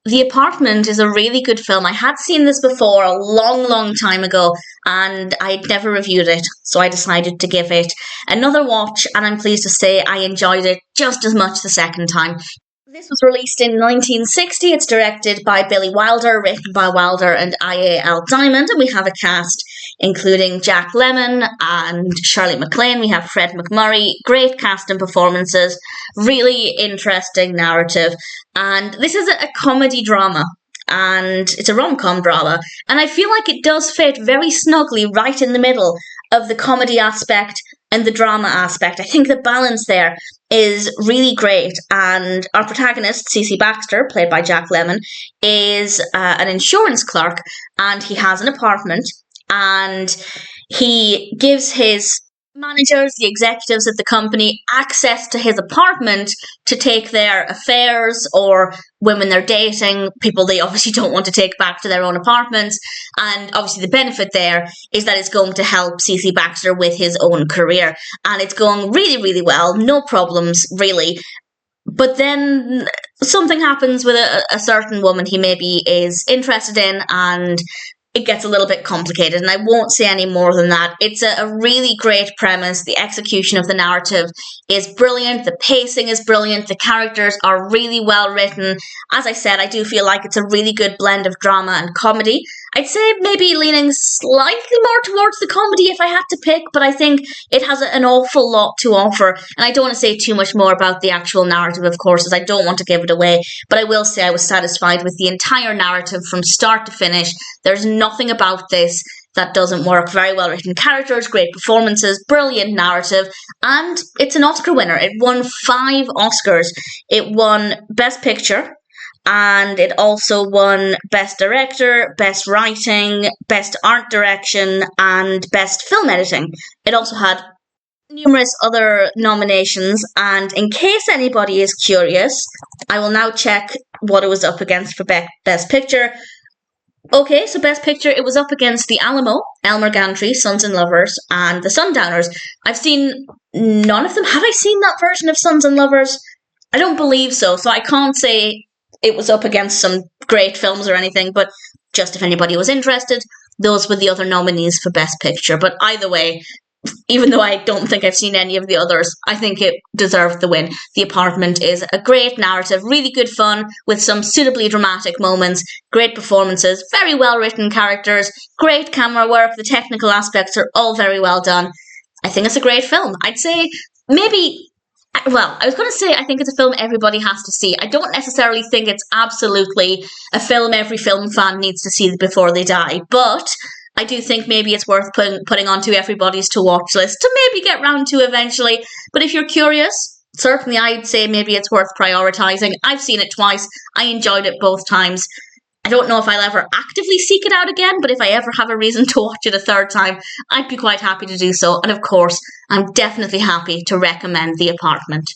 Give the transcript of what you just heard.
The Apartment is a really good film. I had seen this before a long time ago, and I'd never reviewed it, so I decided to give it another watch, and I'm pleased to say I enjoyed it just as much the second time. This was released in 1960. It's directed by Billy Wilder, written by Wilder and I.A.L. Diamond, and we have a cast including Jack Lemmon and Shirley MacLaine. We have Fred MacMurray. Great cast and performances. Really interesting narrative. And this is a comedy drama. And it's a rom-com drama. And I feel like it does fit very snugly right in the middle of the comedy aspect and the drama aspect. I think the balance there is really great. And our protagonist, C.C. Baxter, played by Jack Lemmon, is an insurance clerk, and he has an apartment, and he gives his managers, the executives at the company, access to his apartment to take their affairs, or women they're dating, people they obviously don't want to take back to their own apartments. And obviously the benefit there is that it's going to help C.C. Baxter with his own career. And it's going really well, no problems really. But then something happens with a certain woman he maybe is interested in, and it gets a little bit complicated, and I won't say any more than that. It's a really great premise. The execution of the narrative is brilliant. The pacing is brilliant. The characters are really well written. As I said, I do feel like it's a really good blend of drama and comedy. I'd say maybe leaning slightly more towards the comedy if I had to pick, but I think it has an awful lot to offer. And I don't want to say too much more about the actual narrative, of course, as I don't want to give it away. But I will say I was satisfied with the entire narrative from start to finish. There's nothing about this that doesn't work. Very well written characters, great performances, brilliant narrative, and it's an Oscar winner. It won 5 Oscars. It won Best Picture, and it also won Best Director, Best Writing, Best Art Direction, and Best Film Editing. It also had numerous other nominations, and in case anybody is curious, I will now check what it was up against for Best Picture. Okay, so Best Picture, it was up against The Alamo, Elmer Gantry, Sons and Lovers, and The Sundowners. I've seen none of them. Have I seen that version of Sons and Lovers? I don't believe so I can't say it was up against some great films or anything, but just if anybody was interested, those were the other nominees for Best Picture. But either way, even though I don't think I've seen any of the others, I think it deserved the win. The Apartment is a great narrative, really good fun, with some suitably dramatic moments, great performances, very well written characters, great camera work, the technical aspects are all very well done. I think it's a great film. I'd say maybe, well, I was going to say I think it's a film everybody has to see. I don't necessarily think it's absolutely a film every film fan needs to see before they die, but I do think maybe it's worth putting onto everybody's to-watch list to maybe get round to eventually. But if you're curious, certainly I'd say maybe it's worth prioritising. I've seen it twice. I enjoyed it both times. I don't know if I'll ever actively seek it out again, but if I ever have a reason to watch it a third time, I'd be quite happy to do so. And of course, I'm definitely happy to recommend The Apartment.